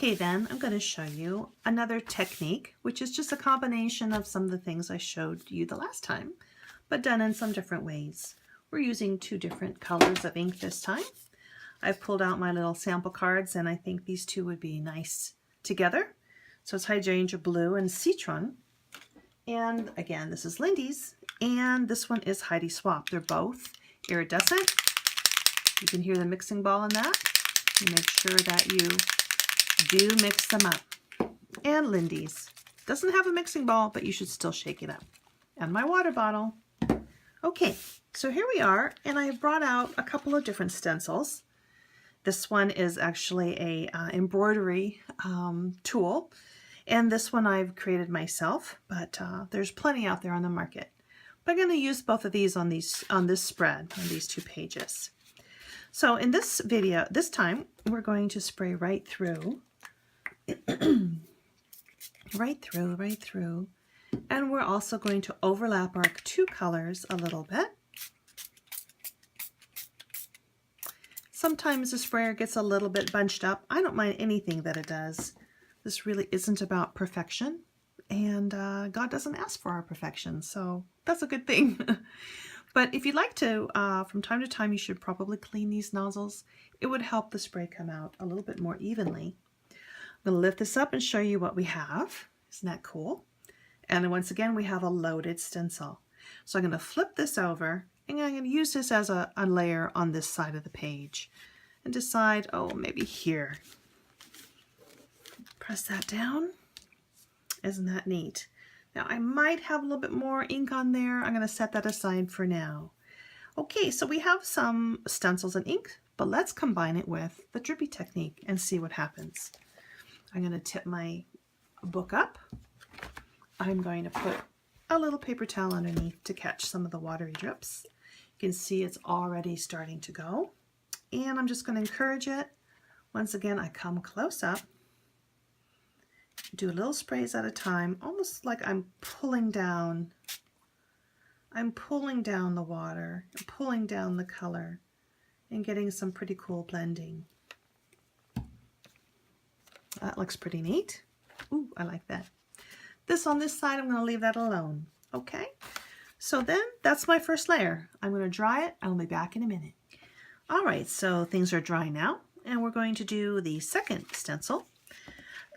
Okay, then I'm going to show you another technique, which is just a combination of some of the things I showed you the last time, but done in some different ways. We're using two different colors of ink this time. I've pulled out my little sample cards, and I think these two would be nice together. So it's Hydrangea Blue and Citron. And again, this is Lindy's, and this one is Heidi Swap. They're both iridescent. You can hear the mixing ball in that. You make sure that you do mix them up. And Lindy's doesn't have a mixing ball, but you should still shake it up. And my water bottle. Okay, so here we are, and I brought out a couple of different stencils. This one is actually a embroidery tool, and this one I've created myself, but there's plenty out there on the market. But I'm going to use both of these on this spread, on these two pages. So in this video, this time, we're going to spray right through, right through, and we're also going to overlap our two colors a little bit. Sometimes the sprayer gets a little bit bunched up. I don't mind anything that it does. This really isn't about perfection, and God doesn't ask for our perfection, so that's a good thing. But if you'd like to, from time to time, you should probably clean these nozzles. It would help the spray come out a little bit more evenly. I'm going to lift this up and show you what we have. Isn't that cool? And then once again, we have a loaded stencil. So I'm going to flip this over, and I'm going to use this as a layer on this side of the page. And decide, oh, maybe here. Press that down. Isn't that neat? Now I might have a little bit more ink on there. I'm going to set that aside for now. Okay, so we have some stencils and ink, but let's combine it with the drippy technique and see what happens. I'm going to tip my book up. I'm going to put a little paper towel underneath to catch some of the watery drips. You can see it's already starting to go. And I'm just going to encourage it. Once again, I come close up. Do little sprays at a time, almost like I'm pulling down the water, I'm pulling down the color, and getting some pretty cool blending. That looks pretty neat. Ooh, I like that. This on this side, I'm going to leave that alone. Okay, so then that's my first layer. I'm going to dry it. I'll be back in a minute. All right, so things are dry now, and we're going to do the second stencil.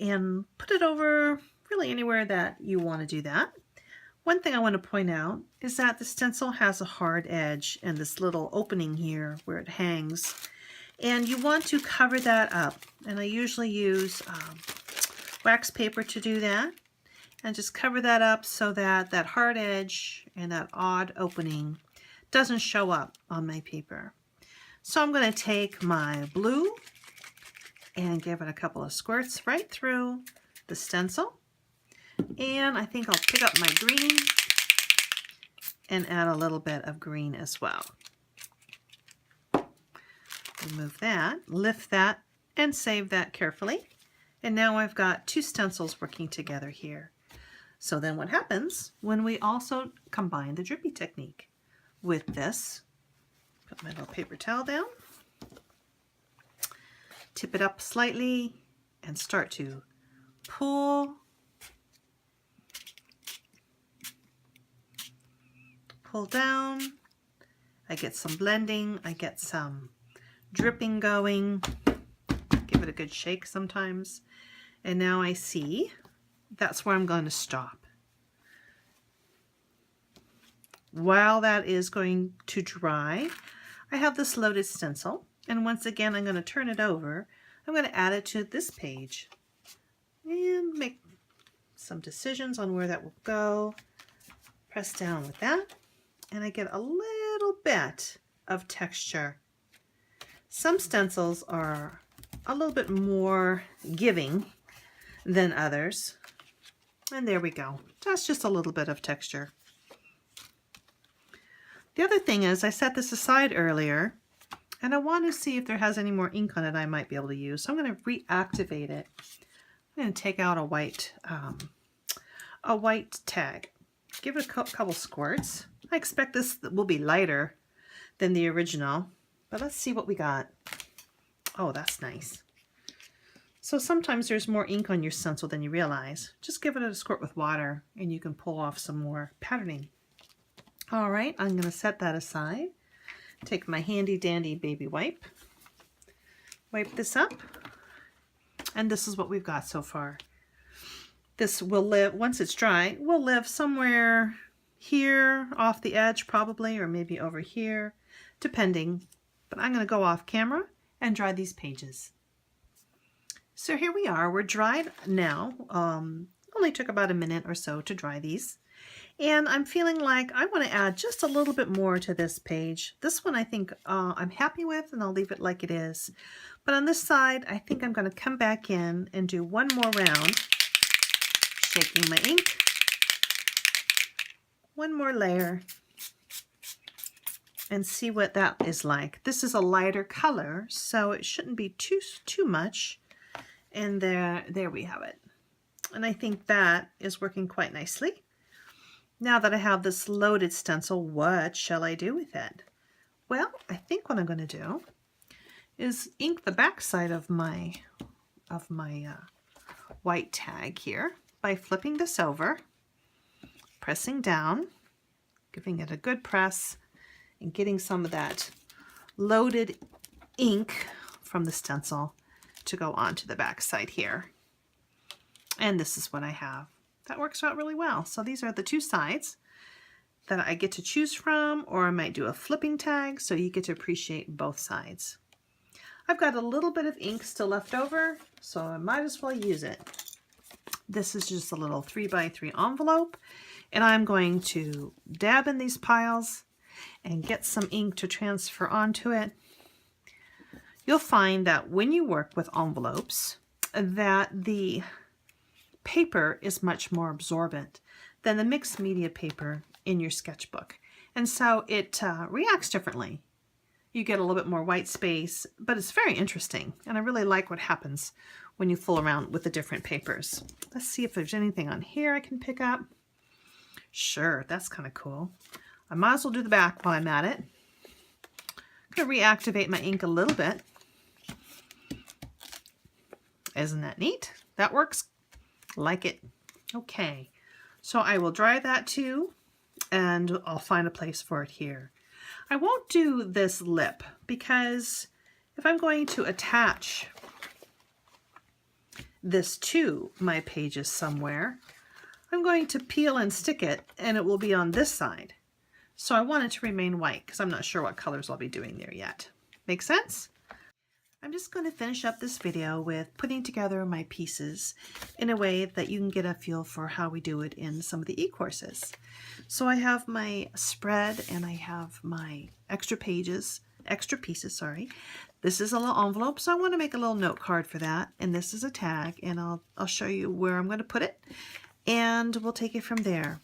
And put it over really anywhere that you want to do that. One thing I want to point out is that the stencil has a hard edge and this little opening here where it hangs. And you want to cover that up. And I usually use wax paper to do that. And just cover that up so that that hard edge and that odd opening doesn't show up on my paper. So I'm going to take my blue and give it a couple of squirts right through the stencil. And I think I'll pick up my green and add a little bit of green as well. Remove that, lift that, and save that carefully. And now I've got two stencils working together here. So then what happens when we also combine the drippy technique with this? Put my little paper towel down. Tip it up slightly and start to pull down. I get some blending, I get some dripping going. Give it a good shake sometimes. And now I see that's where I'm going to stop. While that is going to dry, I have this loaded stencil. And once again, I'm going to turn it over. I'm going to add it to this page and make some decisions on where that will go. Press down with that, and I get a little bit of texture. Some stencils are a little bit more giving than others. And there we go. That's just a little bit of texture. The other thing is I set this aside earlier, and I want to see if there has any more ink on it I might be able to use. So I'm going to reactivate it. I'm going to take out a white tag. Give it a couple squirts. I expect this will be lighter than the original, but let's see what we got. Oh, that's nice. So sometimes there's more ink on your stencil than you realize. Just give it a squirt with water and you can pull off some more patterning. All right, I'm going to set that aside. Take my handy dandy baby wipe. Wipe this up. And this is what we've got so far. This will live, once it's dry, will live somewhere here off the edge probably, or maybe over here, depending. But I'm going to go off camera and dry these pages. So here we are, we're dried now. Only took about a minute or so to dry these. And I'm feeling like I want to add just a little bit more to this page. This one I think I'm happy with, and I'll leave it like it is. But on this side, I think I'm going to come back in and do one more round, shaking my ink. One more layer and see what that is like. This is a lighter color, so it shouldn't be too much. And there we have it. And I think that is working quite nicely. Now that I have this loaded stencil, what shall I do with it? Well, I think what I'm going to do is ink the back side of my white tag here by flipping this over, pressing down, giving it a good press, and getting some of that loaded ink from the stencil to go onto the back side here. And this is what I have. That works out really well. So these are the two sides that I get to choose from, or I might do a flipping tag so you get to appreciate both sides. I've got a little bit of ink still left over, so I might as well use it. This is just a little 3x3 envelope, and I'm going to dab in these piles and get some ink to transfer onto it. You'll find that when you work with envelopes, that the paper is much more absorbent than the mixed media paper in your sketchbook. And so it reacts differently. You get a little bit more white space, but it's very interesting. And I really like what happens when you fool around with the different papers. Let's see if there's anything on here I can pick up. Sure, that's kind of cool. I might as well do the back while I'm at it. I'm going to reactivate my ink a little bit. Isn't that neat? That works. Like it. Okay, so I will dry that too, and I'll find a place for it here. I won't do this lip because if I'm going to attach this to my pages somewhere, I'm going to peel and stick it, and it will be on this side. So I want it to remain white because I'm not sure what colors I'll be doing there yet. Make sense? I'm just going to finish up this video with putting together my pieces in a way that you can get a feel for how we do it in some of the e-courses. So I have my spread and I have my extra pieces, sorry. This is a little envelope, so I want to make a little note card for that. And this is a tag, and I'll show you where I'm going to put it, and we'll take it from there.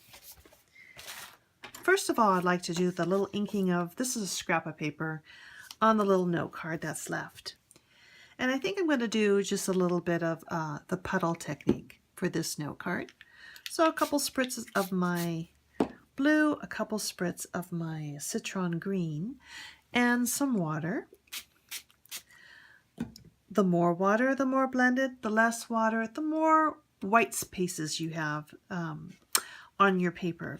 First of all, I'd like to do the little inking of, this is a scrap of paper, on the little note card that's left. And I think I'm going to do just a little bit of the puddle technique for this note card. So a couple spritzes of my blue, a couple spritz of my citron green, and some water. The more water, the more blended. The less water, the more white spaces you have on your paper.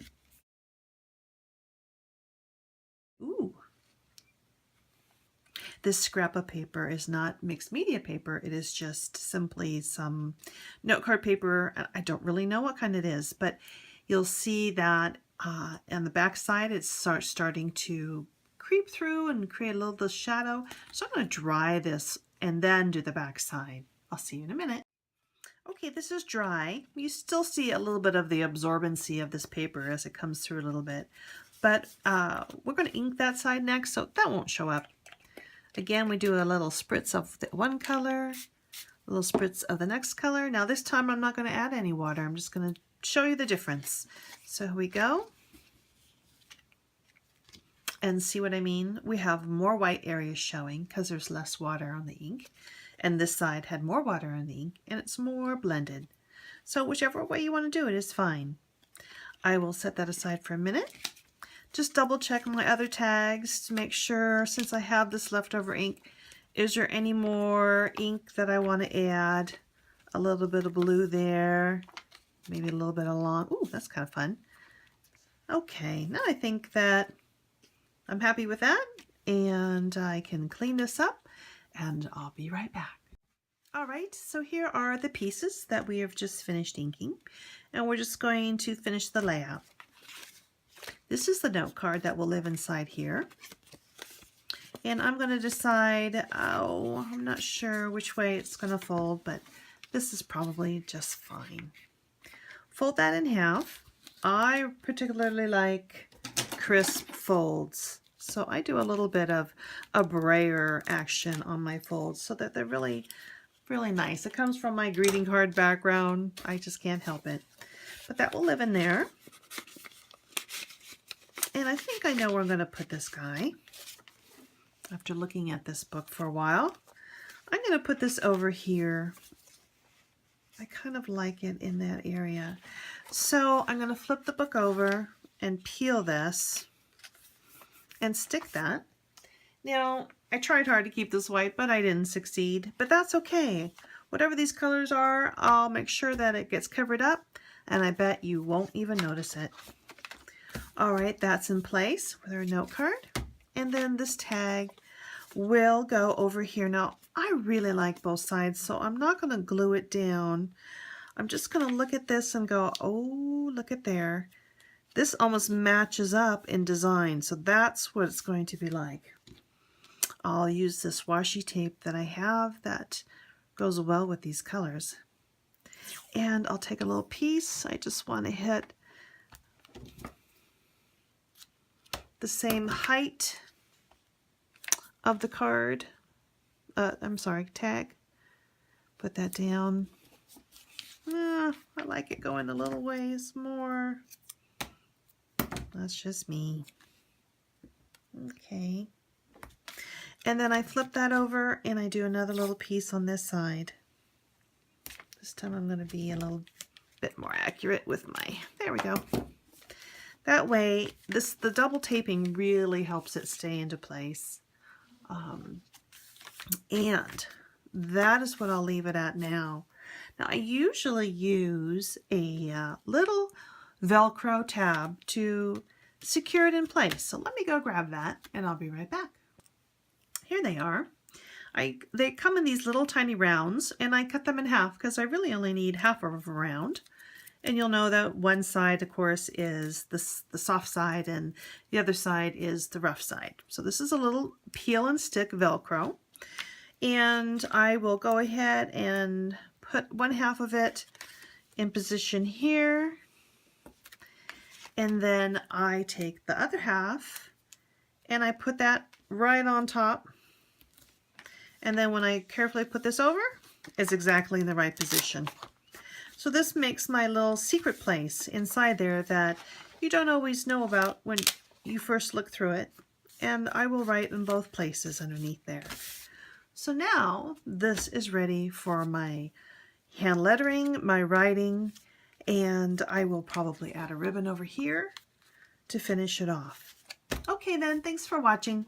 Ooh. This scrap of paper is not mixed media paper. It is just simply some note card paper. I don't really know what kind it is, but you'll see that on the back side it's starting to creep through and create a little bit of shadow. So I'm going to dry this and then do the back side. I'll see you in a minute. Okay, this is dry. You still see a little bit of the absorbency of this paper as it comes through a little bit, but we're going to ink that side next, so that won't show up. Again, we do a little spritz of the one color, a little spritz of the next color. Now this time I'm not going to add any water. I'm just going to show you the difference. So here we go. And see what I mean? We have more white areas showing because there's less water on the ink. And this side had more water on the ink, and it's more blended. So whichever way you want to do it is fine. I will set that aside for a minute. Just double check my other tags to make sure, since I have this leftover ink, Is there any more ink that I want to add? A little bit of blue there, maybe a little bit of long. Ooh, that's kind of fun. Okay, now I think that I'm happy with that, and I can clean this up, and I'll be right back. All right, so here are the pieces that we have just finished inking, and we're just going to finish the layout. This is the note card that will live inside here. And I'm going to decide, I'm not sure which way it's going to fold, but this is probably just fine. Fold that in half. I particularly like crisp folds, so I do a little bit of a brayer action on my folds so that they're really, really nice. It comes from my greeting card background. I just can't help it. But that will live in there. And I think I know where I'm going to put this guy. After looking at this book for a while, I'm going to put this over here. I kind of like it in that area. So I'm going to flip the book over and peel this and stick that. Now, I tried hard to keep this white, but I didn't succeed. But that's okay. Whatever these colors are, I'll make sure that it gets covered up, and I bet you won't even notice it. All right, that's in place with our note card. And then this tag will go over here. Now, I really like both sides, so I'm not going to glue it down. I'm just going to look at this and go, oh, look at there. This almost matches up in design, so that's what it's going to be like. I'll use this washi tape that I have that goes well with these colors. And I'll take a little piece. I just want to hit the same height of the card, tag. Put that down. I like it going a little ways more. That's just me. Okay. And then I flip that over and I do another little piece on this side. This time I'm going to be a little bit more accurate with my, there we go. That way, the double taping really helps it stay into place. And that is what I'll leave it at now. Now, I usually use a little Velcro tab to secure it in place. So let me go grab that and I'll be right back. Here they are. They come in these little tiny rounds, and I cut them in half because I really only need half of a round. And you'll know that one side, of course, is the soft side and the other side is the rough side. So this is a little peel and stick Velcro. And I will go ahead and put one half of it in position here. And then I take the other half and I put that right on top. And then when I carefully put this over, it's exactly in the right position. So this makes my little secret place inside there that you don't always know about when you first look through it. And I will write in both places underneath there. So now this is ready for my hand lettering, my writing, and I will probably add a ribbon over here to finish it off. Okay then, thanks for watching.